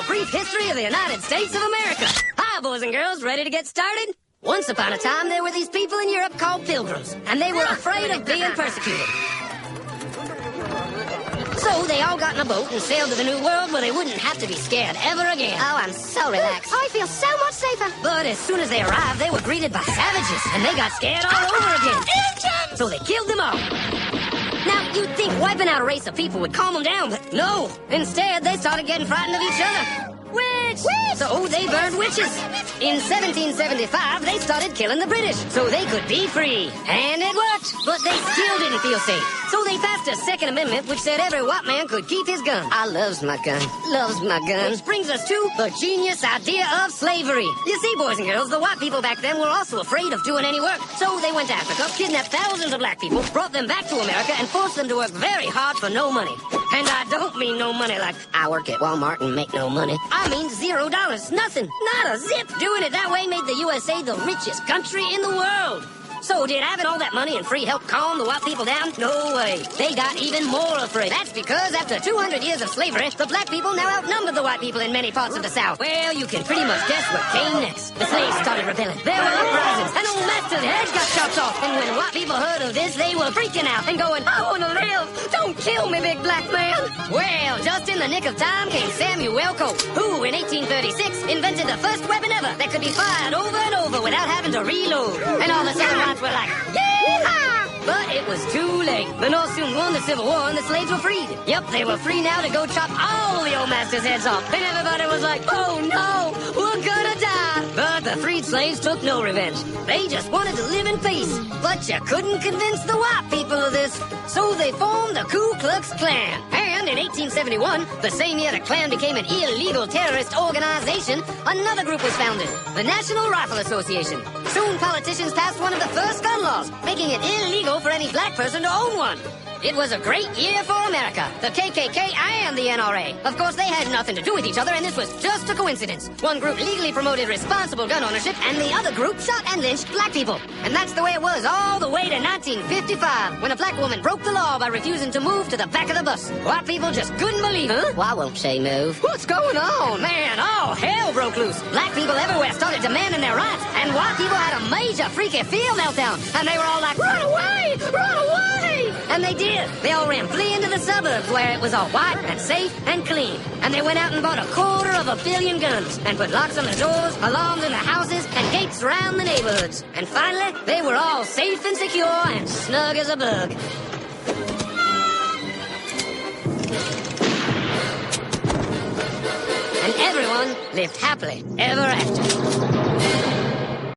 a brief history of the United States of America. Hi, boys and girls, ready to get started? Once upon a time, there were these people in Europe called pilgrims, and they were afraid of being persecuted. So they all got in a boat and sailed to the New World where they wouldn't have to be scared ever again. Oh, I'm so relaxed. I feel so much safer. But as soon as they arrived, they were greeted by savages, and they got scared all over again. So they killed them all. Now, you'd think wiping out a race of people would calm them down, but no. Instead, they started getting frightened of each other. Witch! So they burned witches. In 1775, they started killing the British so they could be free. And it worked, but they still didn't feel safe. So they passed a Second Amendment which said every white man could keep his gun. I loves my gun. Loves my gun. Which brings us to the genius idea of slavery. You see, boys and girls, the white people back then were also afraid of doing any work. So they went to Africa, kidnapped thousands of black people, brought them back to America, and forced them to work very hard for no money. And I don't mean no money like I work at Walmart and make no money. I mean $0. Nothing. Not a zip. Doing it that way made the USA the richest country in the world. So did having all that money and free help calm the white people down? No way. They got even more afraid. That's because after 200 years of slavery, the black people now outnumbered the white people in many parts of the South. Well, you can pretty much guess what came next. The slaves started rebelling. There were uprisings. An old master's head got chopped off. And when white people heard of this, they were freaking out and going, I want to live. Don't kill me, big black man. Well, just in the nick of time came Samuel Colt, who in 1836 invented the first weapon ever that could be fired over and over without having to reload. And all the Southern were like, yeehaw! But it was too late. The North soon won the Civil War and the slaves were freed. Yep, they were free now to go chop all the old masters' heads off. And everybody was like, oh no, we're gonna die. But the freed slaves took no revenge. They just wanted to live in peace. But you couldn't convince the white people of this. So they formed the Ku Klux Klan. And in 1871, the same year the Klan became an illegal terrorist organization, another group was founded, the National Rifle Association. Soon politicians passed one of the first gun laws, making it illegal for any black person to own one. It was a great year for America, the KKK and the NRA. Of course, they had nothing to do with each other, and this was just a coincidence. One group legally promoted responsible gun ownership, and the other group shot and lynched black people. And that's the way it was all the way to 1955, when a black woman broke the law by refusing to move to the back of the bus. White people just couldn't believe it. Why won't she move? What's going on? Man, all hell broke loose. Black people everywhere started demanding their rights, and white people had a major freaky field meltdown, and they were all like, run away! Run away! And they did. They all ran fleeing to the suburbs where it was all white and safe and clean. And they went out and bought 250 million guns and put locks on the doors, alarms in the houses, and gates around the neighborhoods. And finally, they were all safe and secure and snug as a bug. And everyone lived happily ever after.